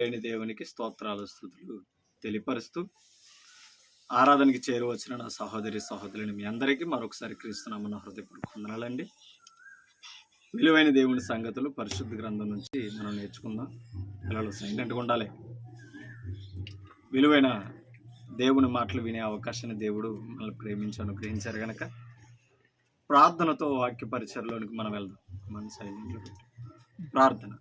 లేని దేవునికి స్తోత్రాలు స్తుతులు తెలియపరుస్తూ ఆరాధనకి చేరువచ్చిన నా సహోదరి సహోదరుని మీ అందరికీ మరొకసారి క్రీస్తునామమున హృదయపూర్వక వందనాలండి. విలువైన దేవుని సంగతులు పరిశుద్ధ గ్రంథం నుంచి మనం నేర్చుకుందాం. పిల్లలు సైలెంట్గా ఉండాలి. విలువైన దేవుని మాటలు వినే అవకాశాన్ని దేవుడు మనల్ని ప్రేమించి అనుగ్రహించారు కనుక ప్రార్థనతో వాక్య పరిచయలోనికి మనం వెళ్దాం. మన సైలెంట్లో పెట్టి ప్రార్థన.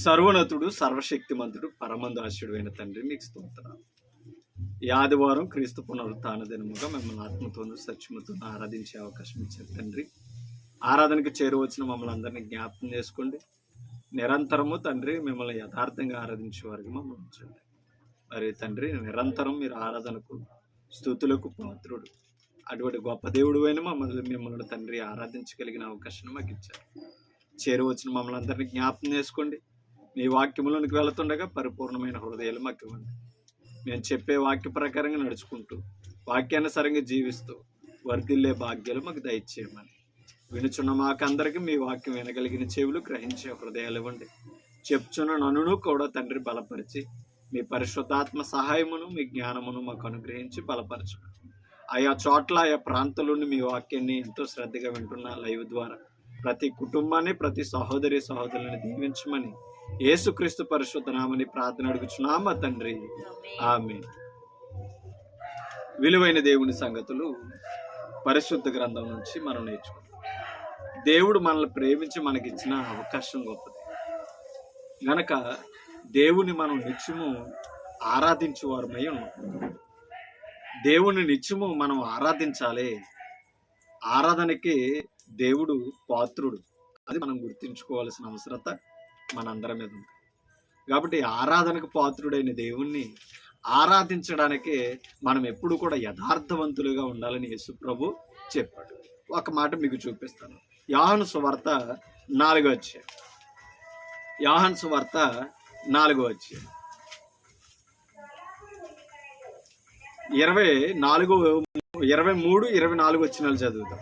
సర్వోన్నతుడు సర్వశక్తిమంతుడు పరమందాసుడు అయిన తండ్రి మీకు స్తోత్రాలు. ఈ ఆదివారం క్రీస్తు పునరుత్థాన దినముగా మిమ్మల్ని ఆత్మతోనూ సత్యముతోనూ ఆరాధించే అవకాశం ఇచ్చారు తండ్రి. ఆరాధనకు చేరువచ్చిన మమ్మల్ని అందరినీ జ్ఞాపకం చేసుకోండి. నిరంతరము తండ్రి మిమ్మల్ని యథార్థంగా ఆరాధించే వారికి మమ్మల్ని ఉంచండి. మరి తండ్రి నిరంతరం మీరు ఆరాధనకు స్తుతులకు పాత్రుడు. అటువంటి గొప్ప దేవుడు అయిన మిమ్మల్ని తండ్రి ఆరాధించగలిగిన అవకాశాన్ని మాకు ఇచ్చారు. చేరువచ్చిన మమ్మల్ని అందరినీ జ్ఞాపకం చేసుకోండి. మీ వాక్యములోనికి వెళుతుండగా పరిపూర్ణమైన హృదయాలు మాకు ఇవ్వండి. నేను చెప్పే వాక్య ప్రకారంగా నడుచుకుంటూ వాక్యానుసారంగా జీవిస్తూ వర్ధిల్లే భాగ్యాలు మాకు దయచేయమని వినుచున్న మాకందరికీ మీ వాక్యం వినగలిగిన చెవులు గ్రహించే హృదయాలు ఇవ్వండి. చెప్తున్న నన్నును కూడా తండ్రి బలపరిచి మీ పరిశుద్ధాత్మ సహాయమును మీ జ్ఞానమును మాకు అనుగ్రహించి బలపరచమని ఆయా చోట్ల ఆయా ప్రాంతాల్లోని మీ వాక్యాన్ని ఎంతో శ్రద్ధగా వింటున్న లైవ్ ద్వారా ప్రతి కుటుంబాన్ని ప్రతి సహోదరి సహోదరులను దీవించమని యేసుక్రీస్తు పరిశుద్ధ నామని ప్రార్థన అడుగుచున్నామా తండ్రి, ఆమేన్. విలువైన దేవుని సంగతులు పరిశుద్ధ గ్రంథం నుంచి మనం నేర్చుకుంటాం. దేవుడు మనల్ని ప్రేమించి మనకిచ్చిన అవకాశం గొప్పది గనక దేవుని మనం నిత్యము ఆరాధించేవారమై ఉన్నాం. దేవుని నిత్యము మనం ఆరాధించాలి. ఆరాధనకి దేవుడు పాత్రుడు. అది మనం గుర్తించుకోవాల్సిన అవసరత మనందరి మీద ఉంది. కాబట్టి ఆరాధనకు పాత్రుడైన దేవుణ్ణి ఆరాధించడానికి మనం ఎప్పుడు కూడా యథార్థవంతులుగా ఉండాలని యేసు ప్రభు చెప్పాడు. ఒక మాట మీకు చూపిస్తాను. యోహాను సువార్త 4వ అధ్యాయం. యోహాను సువార్త 4వ అధ్యాయం 23-24 వచనాలు చదువుతాం.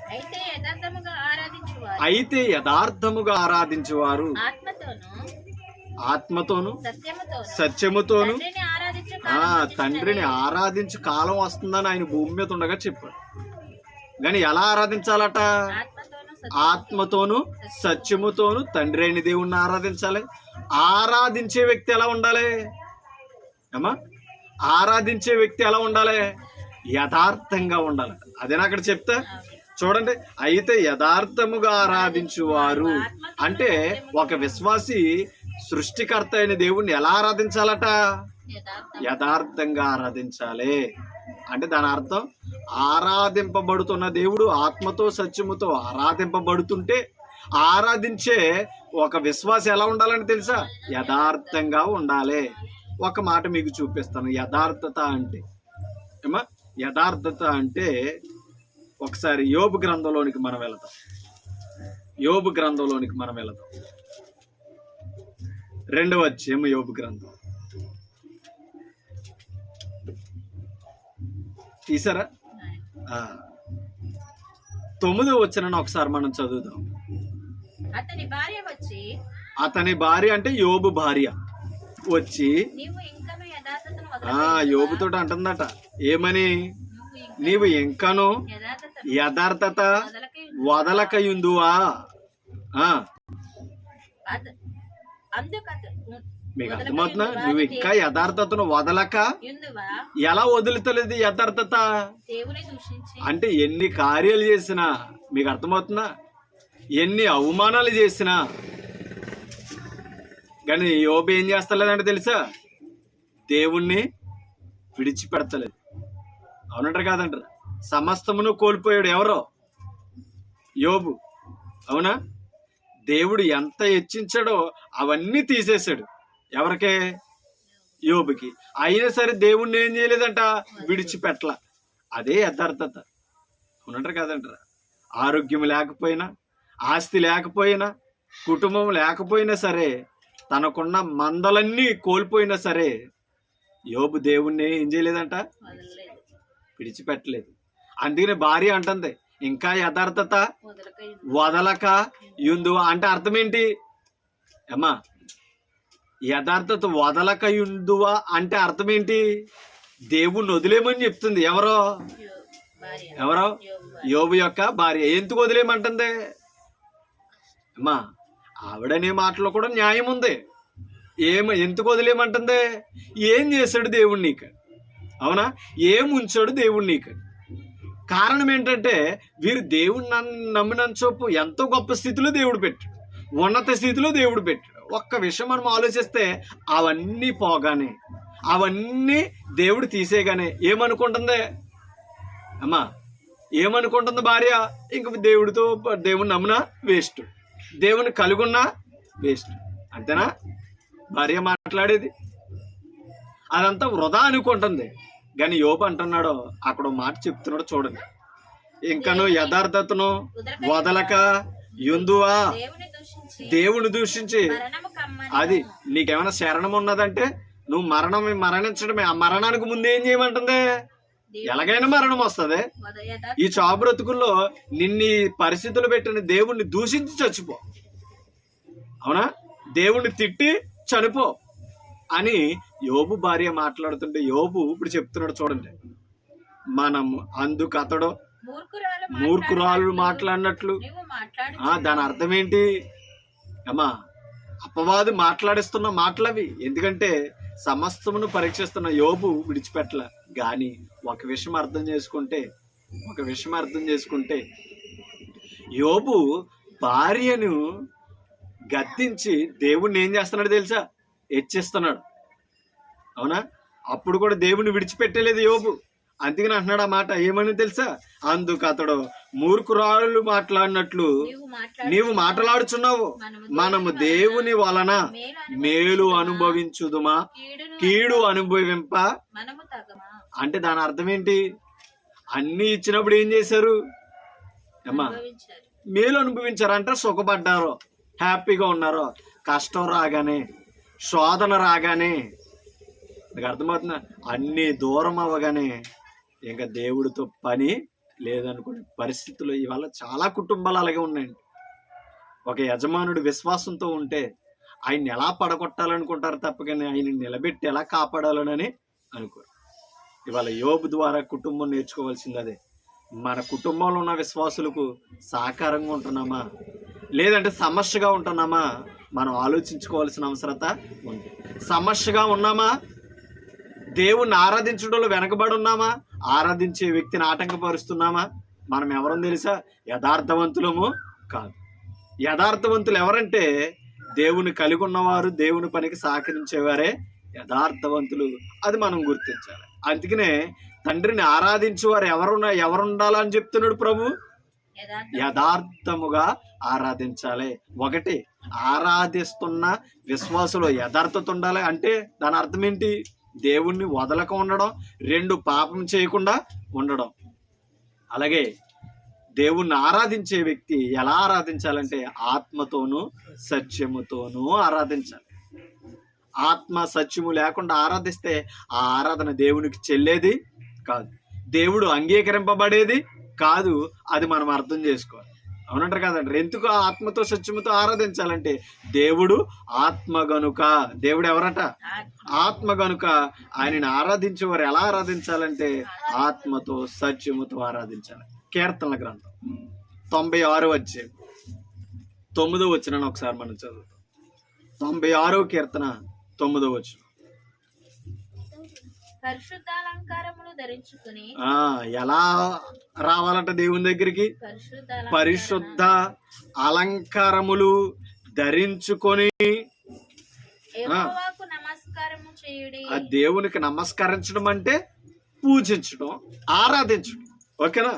అయితే యథార్థముగా ఆరాధించువారు ఆత్మతోను సత్యముతోను తండ్రిని ఆరాధించు కాలం వస్తుందని ఆయన భూమి మీద ఉండగా చెప్పాడు. కానీ ఎలా ఆరాధించాలట? ఆత్మతోను సత్యముతోను తండ్రి అయిన దేవుణ్ణి ఆరాధించాలి. ఆరాధించే వ్యక్తి ఎలా ఉండాలి అమ్మా? ఆరాధించే వ్యక్తి ఎలా ఉండాలి? యథార్థంగా ఉండాలి. అదేనా అక్కడ చెప్తా చూడండి. అయితే యథార్థముగా ఆరాధించువారు అంటే ఒక విశ్వాసి సృష్టికర్త అయిన దేవుణ్ణి ఎలా ఆరాధించాలట? యథార్థంగా ఆరాధించాలి. అంటే దాని అర్థం ఆరాధింపబడుతున్న దేవుడు ఆత్మతో సత్యముతో ఆరాధింపబడుతుంటే ఆరాధించే ఒక విశ్వాసి ఎలా ఉండాలని తెలుసా? యథార్థంగా ఉండాలి. ఒక మాట మీకు చూపిస్తాను. యథార్థత అంటే ఏమా? యథార్థత అంటే ఒకసారి యోబు గ్రంథంలోనికి మనం వెళతాం. యోబు గ్రంథంలోనికి మనం వెళతాం. 2వ అధ్యాయం యోబు గ్రంథం తీసారా? 9వ వచనాన్ని ఒకసారి మనం చదువుదాం. అతని భార్య అంటే యోబు భార్య వచ్చి యోబుతో అంటుందట, ఏమని? నీవు ఇంకను యథార్థత వదలకయుందువా? మీకు అర్థమవుతున్నా? నువ్వు ఇంకా యథార్థతను వదలక ఎలా వదులుతలేదు యథార్థత అంటే ఎన్ని కార్యాలు చేసినా, మీకు అర్థమవుతుందా? ఎన్ని అవమానాలు చేసినా కానీ యోబు ఏం చేస్తలేదంటే తెలుసా? దేవుణ్ణి విడిచిపెడతలేదు. అవునంటారు కాదంటారు? సమస్తమును కోల్పోయాడు. ఎవరో? యోబు. అవునా? దేవుడు ఎంత హెచ్చించాడో అవన్నీ తీసేశాడు. ఎవరికే? యోబుకి. అయినా సరే దేవుణ్ణి ఏం చేయలేదంట? విడిచిపెట్టల. అదే యథార్థత. అవునంటారు కాదంటారా? ఆరోగ్యం లేకపోయినా, ఆస్తి లేకపోయినా, కుటుంబం లేకపోయినా సరే, తనకున్న మందలన్నీ కోల్పోయినా సరే యోబు దేవుణ్ణి ఏం చేయలేదంట? విడిచిపెట్టలేదు. అందుకని భార్య అంటుంది, ఇంకా యథార్థత వదలక యుందు అంటే అర్థం ఏంటి అమ్మా? యథార్థత వదలకయుందువా అంటే అర్థం ఏంటి? దేవుణ్ణి వదిలేమని చెప్తుంది. ఎవరో యోబు యొక్క భార్య. ఎందుకు వదిలేయమంటుంది? అమ్మా, ఆవిడనే మాటలో కూడా న్యాయం ఉంది. ఎందుకు వదిలేయమంటుంది? ఏం చేశాడు దేవుడు నీకు? అవునా? ఏం ఉంచాడు దేవుడు నీకు? కారణం ఏంటంటే వీరు దేవుడిని నమ్మినంత చోపు ఎంతో గొప్ప స్థితిలో దేవుడు పెట్టాడు, ఉన్నత స్థితిలో దేవుడు పెట్టాడు. ఒక్క విషయం మనం ఆలోచిస్తే అవన్నీ పోగానే, అవన్నీ దేవుడు తీసేయగానే ఏమనుకుంటుంది అమ్మా? ఏమనుకుంటుంది భార్య? ఇంక దేవుని నమ్మునా వేస్ట్, దేవుని కలుగున్నా వేస్ట్. అంతేనా భార్య మాట్లాడేది? అదంతా వృధా అనుకుంటుంది. కానీ యోబు అంటున్నాడు, అక్కడ మాట చెప్తున్నాడు చూడండి. ఇంకను యథార్థతను వదలక యుందువా, దేవుని దూషించి. అది నీకేమైనా శరణం ఉన్నదంటే నువ్వు మరణించడమే. ఆ మరణానికి ముందు ఏం చేయమంటుంది? ఎలాగైనా మరణం వస్తుంది. ఈ చావు బ్రతుకుల్లో నిన్ని పరిస్థితులు పెట్టిన దేవుణ్ణి దూషించి చచ్చిపో. అవునా? దేవుణ్ణి తిట్టి చనిపో అని యోబు భార్య మాట్లాడుతుంటే యోబు ఇప్పుడు చెప్తున్నాడు చూడండి. మనం అందుకు అతడు మూర్ఖురాలు మాట్లాడినట్లు. దాని అర్థం ఏంటి అమ్మా? అపవాది మాట్లాడిస్తున్న మాటలవి. ఎందుకంటే సమస్తమును పరీక్షిస్తున్న యోబు విడిచిపెట్టల. కానీ ఒక విషయం అర్థం చేసుకుంటే యోబు భార్యను గద్దించి దేవుణ్ణి ఏం చేస్తున్నాడు తెలుసా? హెచ్చిస్తున్నాడు. అవునా? అప్పుడు కూడా దేవుణ్ణి విడిచిపెట్టలేదు యోబు. అందుకని అంటున్నాడు ఆ మాట. ఏమని తెలుసా? అందుకు అతడు మూర్ఖురాలు మాట్లాడినట్లు నీవు మాట్లాడుచున్నావు. మనము దేవుని వలన మేలు అనుభవించుదుమా, కీడు అనుభవింప. అంటే దాని అర్థం ఏంటి? అన్ని ఇచ్చినప్పుడు ఏం చేశారు అమ్మా? మేలు అనుభవించారు. అంటే సుఖపడ్డారు, హ్యాపీగా ఉన్నారు. కష్టం రాగానే, శోధన రాగానే, నాకు అర్థమవుతుందా? అన్ని దూరం అవ్వగానే ఇంకా దేవుడితో పని లేదనుకునే పరిస్థితులు ఇవాళ చాలా కుటుంబాలు అలాగే ఉన్నాయండి. ఒక యజమానుడు విశ్వాసంతో ఉంటే ఆయన్ని ఎలా పడగొట్టాలనుకుంటారు తప్పగానే ఆయన నిలబెట్టి ఎలా కాపాడాలని అనుకోరు. ఇవాళ యోబు ద్వారా కుటుంబం నేర్చుకోవాల్సింది అదే. మన కుటుంబంలో ఉన్న విశ్వాసులకు సహకారంగా ఉంటున్నామా, లేదంటే సమస్యగా ఉంటున్నామా? మనం ఆలోచించుకోవాల్సిన అవసరత ఉంది. సమస్యగా ఉన్నామా? దేవుణ్ణి ఆరాధించడంలో వెనకబడి ఉన్నామా? ఆరాధించే వ్యక్తిని ఆటంకపరుస్తున్నామా? మనం ఎవరో తెలుసా? యథార్థవంతులము కాదు. యథార్థవంతులు ఎవరంటే దేవుని కలిగి ఉన్నవారు, దేవుని పనికి సహకరించేవారే యథార్థవంతులు. అది మనం గుర్తించాలి. అందుకనే తండ్రిని ఆరాధించేవారు ఎవరుండాలని చెప్తున్నాడు ప్రభు? యథార్థముగా ఆరాధించాలి. ఒకటి, ఆరాధిస్తున్న విశ్వాసులో యథార్థత ఉండాలి. అంటే దాని అర్థం ఏంటి? దేవుణ్ణి వదలక ఉండడం. రెండు, పాపం చేయకుండా ఉండడం. అలాగే దేవుణ్ణి ఆరాధించే వ్యక్తి ఎలా ఆరాధించాలంటే ఆత్మతోనూ సత్యముతోనూ ఆరాధించాలి. ఆత్మ సత్యము లేకుండా ఆరాధిస్తే ఆ ఆరాధన దేవునికి చెల్లేది కాదు, దేవుడు అంగీకరింపబడేది కాదు. అది మనం అర్థం చేసుకోవాలి. అవునంటారు కదండి? ఎందుకు ఆత్మతో సత్యముతో ఆరాధించాలంటే దేవుడు ఆత్మ గనుక. దేవుడు ఎవరట? ఆత్మ గనుక ఆయనని ఆరాధించేవారు ఎలా ఆరాధించాలంటే ఆత్మతో సత్యముతో ఆరాధించాలి. కీర్తనల గ్రంథం 96వ అధ్యాయం 9వ వచనం ఒకసారి మనం చదువుతాం. 96వ కీర్తన 9వ వచనం. ఎలా రావాలంట దేవుని దగ్గరికి? పరిశుద్ధ అలంకారములు ధరించుకొని ఆ దేవునికి నమస్కరించడం అంటే పూజించడం, ఆరాధించడం. ఓకేనా?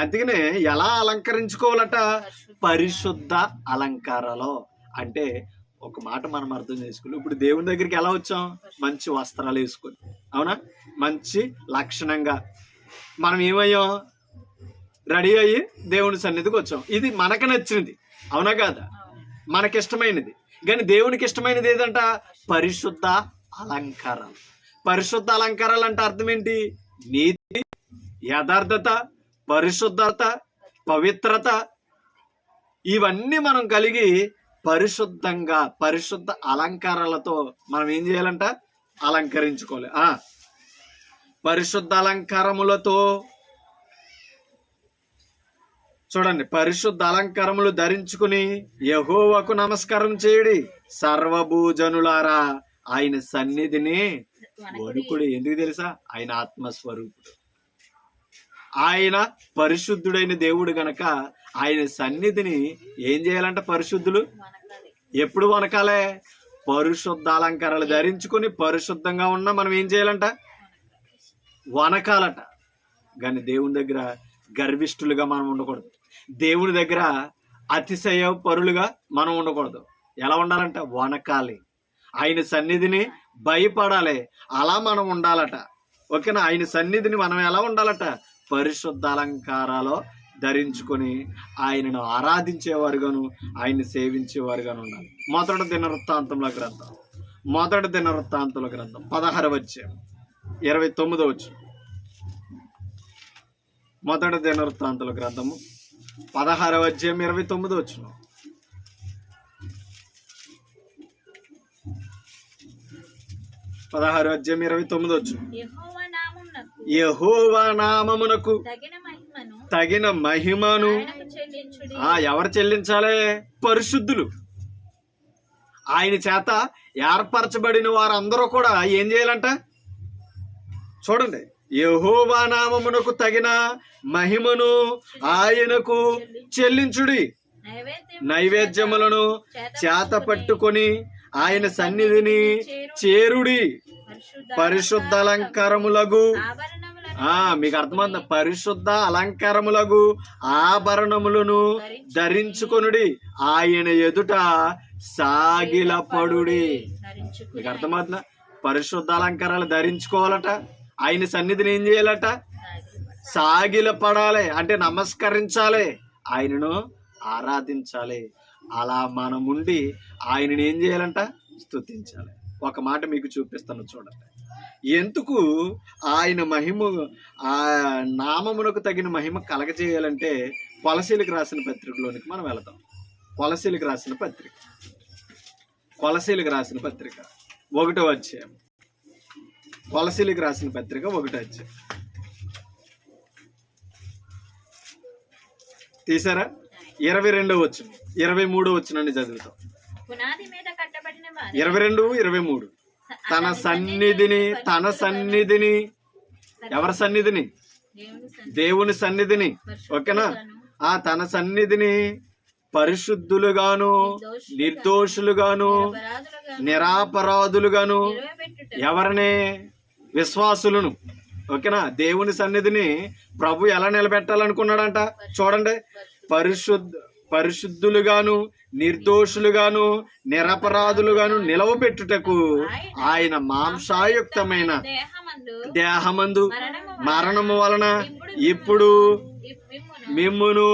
అందుకనే ఎలా అలంకరించుకోవాలట? పరిశుద్ధ అలంకారాలు. అంటే ఒక మాట మనం అర్థం చేసుకోవాలి. ఇప్పుడు దేవుని దగ్గరికి ఎలా వచ్చాం? మంచి వస్త్రాలు వేసుకొని, అవునా? మంచి లక్షణంగా మనం ఏమయ్యాం? రెడీ అయ్యి దేవుని సన్నిధికి వచ్చాం. ఇది మనకు నచ్చినది, అవునా కాదా? మనకిష్టమైనది. కానీ దేవునికి ఇష్టమైనది ఏదంట? పరిశుద్ధ అలంకారాలు. పరిశుద్ధ అలంకారాలు అంటే అర్థం ఏంటి? నీతి, యథార్థత, పరిశుద్ధత, పవిత్రత, ఇవన్నీ మనం కలిగి పరిశుద్ధంగా పరిశుద్ధ అలంకారాలతో మనం ఏం చేయాలంట? అలంకరించుకోవాలి. పరిశుద్ధ అలంకారములతో చూడండి, పరిశుద్ధ అలంకారములు ధరించుకుని యెహోవాకు నమస్కారం చేయుడి సర్వభూజనులారా, ఆయన సన్నిధిని వణుకుడి. ఎందుకు తెలుసా? ఆయన ఆత్మస్వరూపుడు, ఆయన పరిశుద్ధుడైన దేవుడు గనక ఆయన సన్నిధిని ఏం చేయాలంట? పరిశుద్ధులు ఎప్పుడు వనకాలే? పరిశుద్ధ అలంకారాలు ధరించుకుని పరిశుద్ధంగా ఉన్నా మనం ఏం చేయాలంట? వనకాలట. కానీ దేవుని దగ్గర గర్విష్ఠులుగా మనం ఉండకూడదు. దేవుని దగ్గర అతిశయ పరులుగా మనం ఉండకూడదు. ఎలా ఉండాలంట? వనకాలి. ఆయన సన్నిధిని భయపడాలి. అలా మనం ఉండాలట. ఓకేనా? ఆయన సన్నిధిని మనం ఎలా ఉండాలట? పరిశుద్ధ అలంకారాలు ధరించుకొని ఆయనను ఆరాధించేవారుగాను ఆయన్ని సేవించేవారుగాను ఉండాలి. మొదటి దినవృత్తాంతముల గ్రంథం 16వ అధ్యాయం 29వ వచనం. మొదటి దినవృత్తాంతముల గ్రంథము 16వ అధ్యాయం 29వ వచనం. యెహోవా నామమునకు తగిన మహిమను ఎవరు చెల్లించాలి? పరిశుద్ధులు. ఆయన చేత ఏర్పరచబడిన వారందరూ కూడా ఏం చేయాలంట? చూడండి, యెహోవా నామమునకు తగిన మహిమను ఆయనకు చెల్లించుడి, నైవేద్యములను చేత పట్టుకొని ఆయన సన్నిధిని చేరుడి, పరిశుద్ధ అలంకారములగు మీకు అర్థమైంది? పరిశుద్ధ అలంకారములగు ఆభరణములను ధరించుకొనుడి, ఆయన ఎదుట సాగిలపడుడి. మీకు అర్థమవుతుందా? పరిశుద్ధ అలంకారాలు ధరించుకోవాలట. ఆయన సన్నిధిని ఏం చేయాలట? సాగిలపడాలి, అంటే నమస్కరించాలి, ఆయనను ఆరాధించాలి. అలా మనముండి ఆయనని ఏం చేయాలంట? స్తుతించాలి. ఒక మాట మీకు చూపిస్తాను చూడండి. ఎందుకు ఆయన మహిమ, ఆ నామమునకు తగిన మహిమ కలగజేయాలంటే కొలసీలకు రాసిన పత్రికలోనికి మనం వెళదాం. కొలసీలకు రాసిన పత్రిక 1వ అధ్యాయం. కొలసీలకు రాసిన పత్రిక 1వ అధ్యాయం తీసారా? 22వ వచనం 23వ వచనాన్ని చదువుతాం. 22, 23. తన సన్నిధిని ఎవరి సన్నిధిని? దేవుని సన్నిధిని. ఓకేనా? తన సన్నిధిని పరిశుద్ధులుగాను నిర్దోషులుగాను నిరాపరాధులుగాను ఎవరిని? విశ్వాసులను. ఓకేనా? దేవుని సన్నిధిని ప్రభు ఎలా నిలబెట్టాలనుకున్నాడంట? చూడండి, పరిశుద్ధులుగాను నిర్దోషులుగాను నిరపరాధులుగాను నిలవబెట్టుటకు ఆయన మాంసాయుక్తమైన దేహమందు మరణము వలన ఇప్పుడు మిమ్మును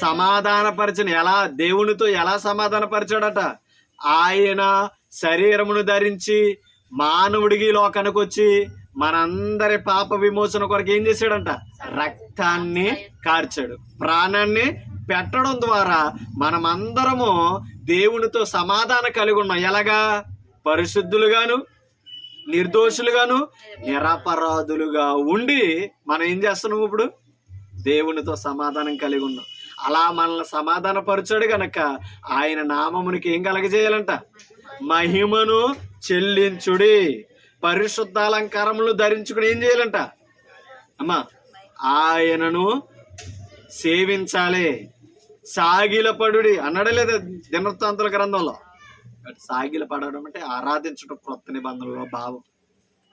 సమాధానపరచని. ఎలా? దేవునితో ఎలా సమాధానపరిచాడట? ఆయన శరీరమును ధరించి మానవుడికి లోకానికి వచ్చి మనందరి పాప విమోచన కొరకు ఏం చేశాడంట? రక్తాన్ని కార్చాడు, ప్రాణాన్ని పెట్టడం ద్వారా మనమందరము దేవునితో సమాధానం కలిగి ఉన్నాం. ఎలాగా? పరిశుద్ధులుగాను నిర్దోషులుగాను నిరపరాధులుగా ఉండి మనం ఏం చేస్తున్నాం? ఇప్పుడు దేవునితో సమాధానం కలిగి ఉన్నాం. అలా మనల్ని సమాధాన పరచాడు గనక ఆయన నామమునికి ఏం కలగజేయాలంట? మహిమను చెల్లించుడి, పరిశుద్ధ అలంకారములు ధరించుకుని ఏం చేయాలంట? అమ్మా, ఆయనను సేవించాలి, సాగిలపడుడి అన్నాడే లేదా దినవృత్తాంతాల గ్రంథంలో? సాగిలపడడం అంటే ఆరాధించడం కొత్త నిబంధనలో భావం.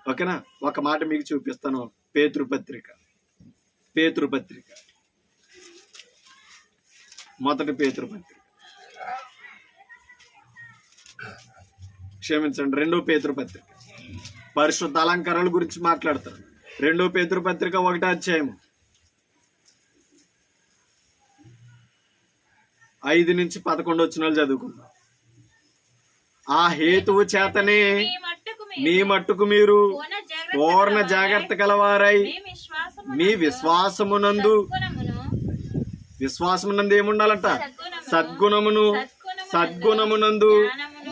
ఓకేనా? ఒక మాట మీకు చూపిస్తాను. పేతురుపత్రిక మొదటి పేతురుపత్రిక, క్షమించండి, 2వ పేతురుపత్రిక. పరిశుద్ధ అలంకారాల గురించి మాట్లాడతారు. 2వ పేతురుపత్రిక 1వ అధ్యాయం 5 నుంచి 11 వచనాలు చదువుకుందాం. ఆ హేతువు చేతనే మీ మట్టుకు మీరు పూర్ణ జాగ్రత్త కలవారై మీ విశ్వాసమునందు ఏముండాలంట? సద్గుణమును సద్గుణమునందు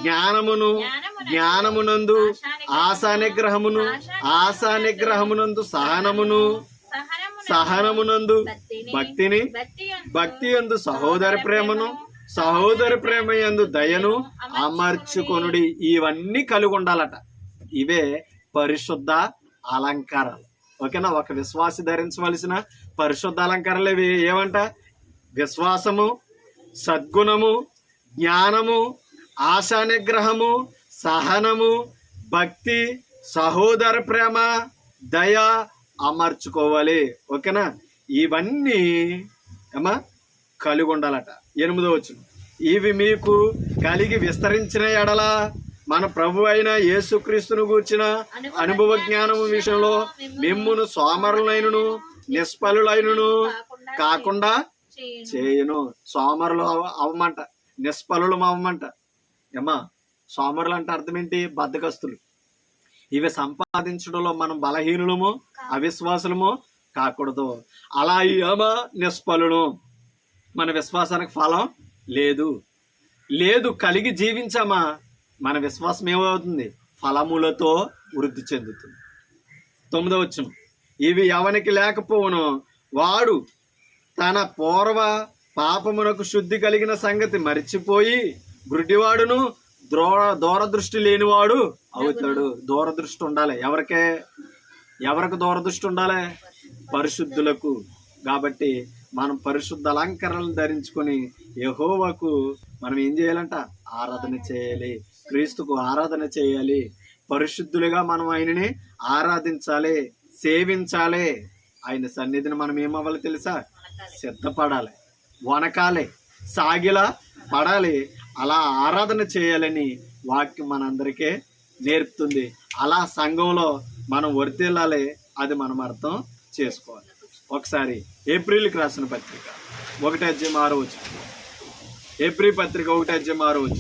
జ్ఞానమును, జ్ఞానమునందు ఆశానిగ్రహమును, ఆశానిగ్రహమునందు సహనమును, సహనమునందు భక్తిని, భక్తి యందు సహోదర ప్రేమను, సహోదర ప్రేమ యందు దయను అమర్చుకొనుడి. ఇవన్నీ కలిగి ఉండాలట. ఇవే పరిశుద్ధ అలంకారాలు. ఓకేనా? ఒక విశ్వాసి ధరించవలసిన పరిశుద్ధ అలంకారాలు ఇవి ఏమంట? విశ్వాసము, సద్గుణము, జ్ఞానము, ఆశానిగ్రహము, సహనము, భక్తి, సహోదర ప్రేమ, దయ అమర్చుకోవాలి. ఓకేనా? ఇవన్నీ ఏమా కలిగి ఉండాలట. 8వ వచనం, ఇవి మీకు కలిగి విస్తరించిన ఎడల మన ప్రభు అయిన యేసుక్రీస్తును గూర్చిన అనుభవ జ్ఞానము విషయంలో మిమ్మును సోమరులైనను నిష్ఫలులైనను కాకుండా చేయను. సోమరులు అవ్వమంట, నిష్ఫలులు అవ్వమంట. ఏమా సోమరులు అంటే అర్థం ఏంటి? బద్ధకస్తులు. ఇవి సంపాదించడంలో మనం బలహీనులము, అవిశ్వాసులము కాకూడదు. అలా ఏమా నిష్ఫలును, మన విశ్వాసానికి ఫలం లేదు కలిగి జీవించామా మన విశ్వాసం ఏమవుతుంది? ఫలములతో వృద్ధి చెందుతుంది. 9వ వచనం, ఇవి ఎవనికి లేకపోవును వాడు తన పూర్వ పాపమునకు శుద్ధి కలిగిన సంగతి మరిచిపోయి గుడ్డివాడును దూరదృష్టి లేనివాడు అవుతాడు. దూరదృష్టి ఉండాలి. ఎవరికి దూరదృష్టి ఉండాలి? పరిశుద్ధులకు. కాబట్టి మనం పరిశుద్ధ అలంకరణలు ధరించుకొని యెహోవాకు మనం ఏం చేయాలంట? ఆరాధన చేయాలి. క్రీస్తుకు ఆరాధన చేయాలి. పరిశుద్ధులుగా మనం ఆయనని ఆరాధించాలి, సేవించాలి. ఆయన సన్నిధిని మనం ఏమవ్వాలి తెలుసా? సిద్ధపడాలి, వనకాలి, సాగిలా పడాలి. అలా ఆరాధన చేయాలని వాక్యం మనందరికీ నేర్పుతుంది. అలా సంఘంలో మనం వర్తిల్లాలి. అది మనం అర్థం చేసుకోవాలి. ఒకసారి ఏప్రిల్కి రాసిన పత్రిక 1:6 ఏప్రిల్ పత్రిక 1:6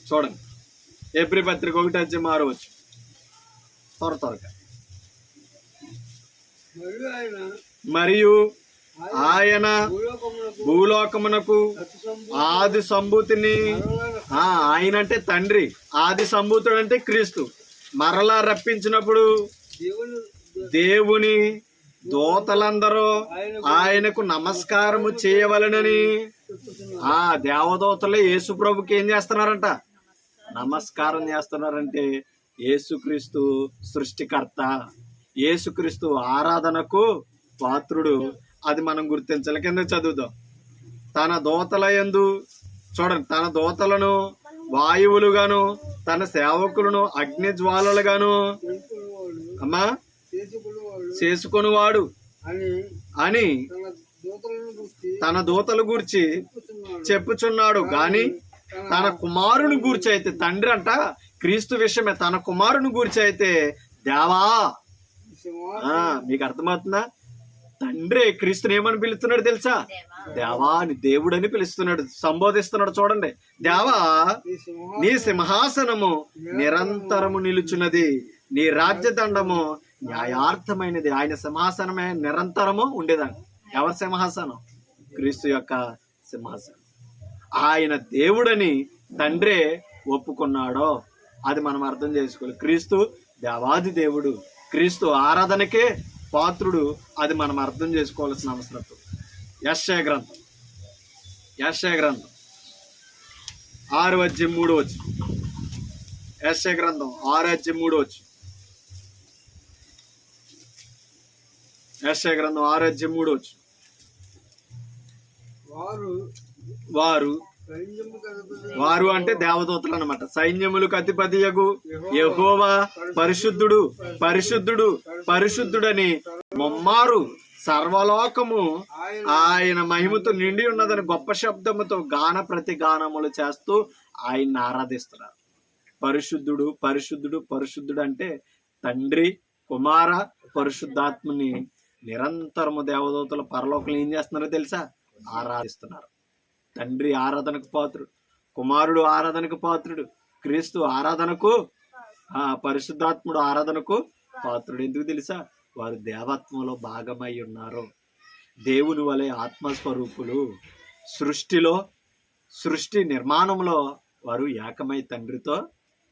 చూడండి. ఏప్రిల్ పత్రిక 1:6 త్వరగా. మరియు ఆయన భూలోకమునకు ఆది సంభూతిని, ఆయన అంటే తండ్రి, ఆది సంభూతుడు అంటే క్రీస్తు, మరలా రప్పించినప్పుడు దేవుని దూతలందరూ ఆయనకు నమస్కారము చేయవలెనని. ఆ దేవదూతలే యేసు ప్రభుకి ఏం చేస్తున్నారంట? నమస్కారం చేస్తున్నారంటే యేసుక్రీస్తు సృష్టికర్త, యేసుక్రీస్తు ఆరాధనకు పాత్రుడు. అది మనం గుర్తించాలి. కింద చదువుదాం. తన దూతల యందు చూడండి, తన దూతలను వాయువులుగాను తన సేవకులను అగ్ని జ్వాలలుగాను అమ్మా చేసుకొనివాడు అని తన దూతల గూర్చి చెప్పుచున్నాడు. గాని తన కుమారుని గూర్చి అయితే, తండ్రి అంట క్రీస్తు విషయమే, తన కుమారుని గూర్చి అయితే దేవా. మీకు అర్థమవుతుందా? తండ్రి క్రీస్తుని ఏమని పిలుస్తున్నాడు తెలుసా? దేవా అని, దేవుడు అని పిలుస్తున్నాడు, సంబోధిస్తున్నాడు. చూడండి, దేవా నీ సింహాసనము నిరంతరము నిలుచున్నది, నీ రాజ్యదండము న్యాయార్థమైనది. ఆయన సింహాసనమే నిరంతరము ఉండేదండి. ఎవరి సింహాసనం? క్రీస్తు యొక్క సింహాసనం. ఆయన దేవుడని తండ్రే ఒప్పుకున్నాడో అది మనం అర్థం చేసుకోవాలి. క్రీస్తు దేవాది దేవుడు, క్రీస్తు ఆరాధనకే పాత్రుడు. అది మనం అర్థం చేసుకోవాల్సిన అవసరం. యెషయా గ్రంథం 6:3 యెషయా గ్రంథం 6:3 యెషయా గ్రంథం 6:3 వారు అంటే దేవదూతలు అన్నమాట. సైన్యములకు అధిపతియగు యెహోవా పరిశుద్ధుడు, పరిశుద్ధుడు, పరిశుద్ధుడని ముమ్మారు సర్వలోకము ఆయన మహిమతో నిండి ఉన్నదని గొప్ప శబ్దముతో గాన ప్రతి గానములు చేస్తూ ఆయన్ని ఆరాధిస్తున్నారు. పరిశుద్ధుడు, పరిశుద్ధుడు, పరిశుద్ధుడు అంటే తండ్రి, కుమార, పరిశుద్ధాత్మని నిరంతరము దేవదూతలు పరలోకలు ఏం చేస్తున్నారో తెలుసా? ఆరాధిస్తున్నారు. తండ్రి ఆరాధనకు పాత్రుడు, కుమారుడు ఆరాధనకు పాత్రుడు, క్రీస్తు ఆరాధనకు, పరిశుద్ధాత్ముడు ఆరాధనకు పాత్రుడు. ఎందుకు తెలుసా? వారు దేవత్వంలో భాగమై ఉన్నారు. దేవుని వలె ఆత్మస్వరూపులు, సృష్టి నిర్మాణంలో వారు ఏకమై తండ్రితో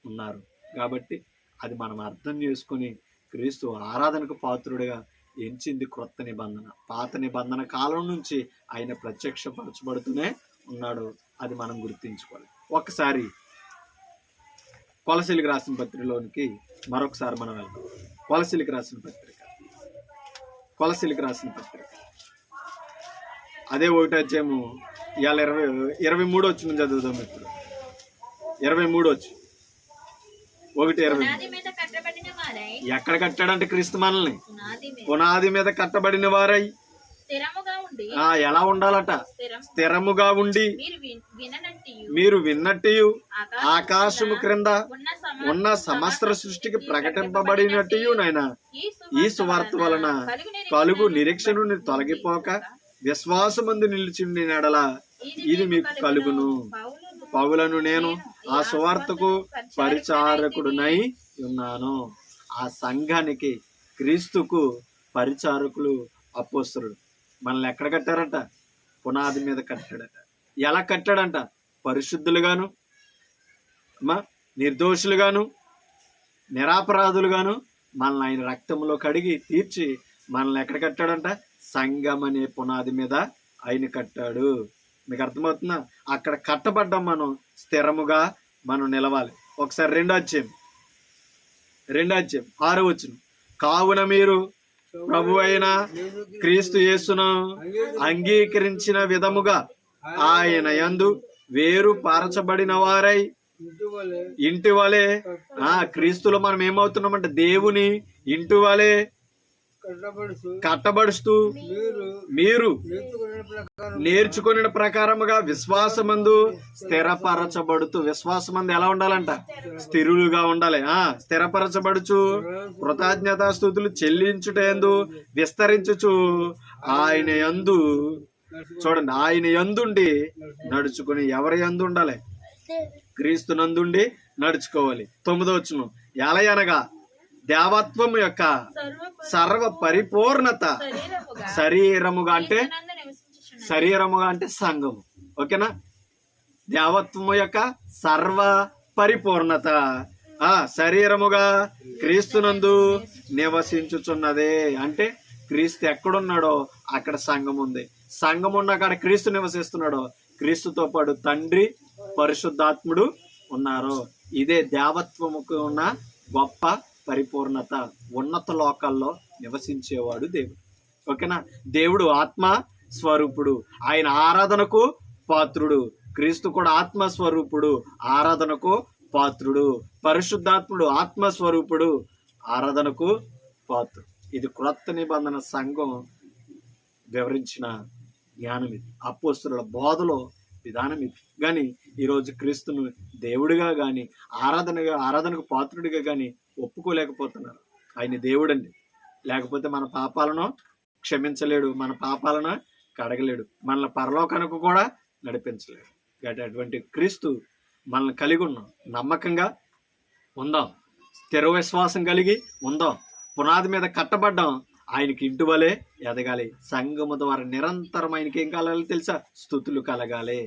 ఉన్నారు. కాబట్టి అది మనం అర్థం చేసుకుని క్రీస్తు ఆరాధనకు పాత్రుడిగా ఎంచింది క్రొత్త నిబంధన. పాత నిబంధన కాలం నుంచి ఆయన ప్రత్యక్షపరచబడుతూనే ఉన్నాడు. అది మనం గుర్తించుకోవాలి. ఒకసారి కొలసీలకు రాసిన పత్రికలోనికి మరొకసారి మనం వెళ్దాం. కొలసీలకు రాసిన పత్రిక అదే 1వ అధ్యాయము ఇవాళ 23 వచ్చిన చదువుదాం. ఇప్పుడు 23 వచ్చి 1:20. ఎక్కడ కట్టాడంటే క్రీస్తు మనల్ని పునాది మీద కట్టబడిన వారై ఎలా ఉండాలట? స్థిరముగా ఉండి మీరు విన్నట్టు ఆకాశము క్రింద ఉన్న సమస్త సృష్టికి ప్రకటింపబడినట్టు నైనా ఈ సువార్త వలన కలుగు నిరీక్షణ నుండి తొలగిపోక విశ్వాసమందు నిలిచిండి నెడల ఇది మీకు కలుగును. పౌలను నేను ఆ సువార్తకు పరిచారకుడునై ఉన్నాను. ఆ సంఘానికి క్రీస్తుకు పరిచారకులు అపోస్తలుడు. మనల్ని ఎక్కడ కట్టారట? పునాది మీద కట్టాడట. ఎలా కట్టాడంట? పరిశుద్ధులుగాను, నిర్దోషులుగాను, నిరాపరాధులుగాను మనల్ని ఆయన రక్తంలో కడిగి తీర్చి మనల్ని ఎక్కడ కట్టాడంట? సంఘం అనే పునాది మీద ఆయన కట్టాడు. మీకు అర్థమవుతుందా? అక్కడ కట్టబడ్డం మనం స్థిరముగా మనం నిలవాలి. ఒకసారి 2వ అధ్యాయం 6వ వచనం. కావున మీరు ప్రభు అయిన క్రీస్తు యేసును అంగీకరించిన విధముగా ఆయన యందు వేరు పారచబడిన వారై ఇంటి వలె క్రీస్తులో మనం ఏమవుతున్నామంటే దేవుని ఇంటి వలె కట్టబడుస్తూ మీరు నేర్చుకునే ప్రకారముగా విశ్వాసమందు స్థిరపరచబడుతూ. విశ్వాసమందు ఎలా ఉండాలంట? స్థిరులుగా ఉండాలి. స్థిరపరచబడుచు కృతజ్ఞతాస్తుతులు చెల్లించుటందు విస్తరించుచు ఆయన యందు, చూడండి, ఆయన యందుండి నడుచుకుని. ఎవరి యందు ఉండాలి? క్రీస్తు నందుండి నడుచుకోవాలి. 9వ వచనం. ఎలయనగా దేవత్వం యొక్క సర్వ పరిపూర్ణత శరీరముగా అంటే సంఘము. ఓకేనా? దేవత్వము యొక్క సర్వ పరిపూర్ణత శరీరముగా క్రీస్తునందు నివసించుచున్నదే. అంటే క్రీస్తు ఎక్కడున్నాడో అక్కడ సంఘం ఉంది. సంఘం ఉన్న అక్కడ క్రీస్తు నివసిస్తున్నాడో క్రీస్తుతో పాటు తండ్రి పరిశుద్ధాత్ముడు ఉన్నారు. ఇదే దేవత్వముకు ఉన్న గొప్ప పరిపూర్ణత. ఉన్నత లోకాల్లో నివసించేవాడు దేవుడు. ఓకేనా? దేవుడు ఆత్మ స్వరూపుడు. ఆయన ఆరాధనకు పాత్రుడు. క్రీస్తు కూడా ఆత్మస్వరూపుడు, ఆరాధనకు పాత్రుడు. పరిశుద్ధాత్ముడు ఆత్మస్వరూపుడు, ఆరాధనకు పాత్రుడు. ఇది క్రొత్త నిబంధన సంఘం వివరించిన జ్ఞానం. ఇది అపోస్తలుల బోధలో విధానం ఇది. కానీ ఈరోజు క్రీస్తును దేవుడిగా కానీ ఆరాధనకు పాత్రుడిగా కానీ ఒప్పుకోలేకపోతున్నారు. ఆయన దేవుడండి, లేకపోతే మన పాపాలను క్షమించలేడు, మన పాపాలను కడగలేడు, మనల్ని పరలోకానికి కూడా నడిపించలేడు. కాబట్టి అటువంటి క్రీస్తు మనల్ని కలిగి ఉన్నాం. నమ్మకంగా ఉందాం, స్థిర విశ్వాసం కలిగి ఉందాం, పునాది మీద కట్టబడ్డాం. ఆయనకి ఇంటి వలె ఎదగాలి. సంఘము ద్వారా నిరంతరం ఆయనకి ఏం కలగాలి తెలుసా? స్తుతులు కలగాలి,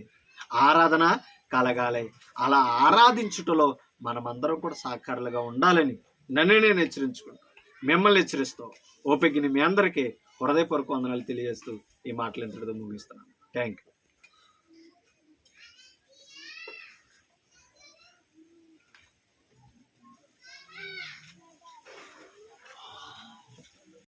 ఆరాధన కలగాలి. అలా ఆరాధించుటలో మనమందరం కూడా సాకారులుగా ఉండాలని నన్ను నేను హెచ్చరించుకుంటాను, మిమ్మల్ని హెచ్చరిస్తూ ఓపికని మీ అందరికీ హృదయపూర్వక వందనాలు తెలియజేస్తూ ఈ మాటలు ఇంతటితో ముగిస్తున్నాను. Thank you.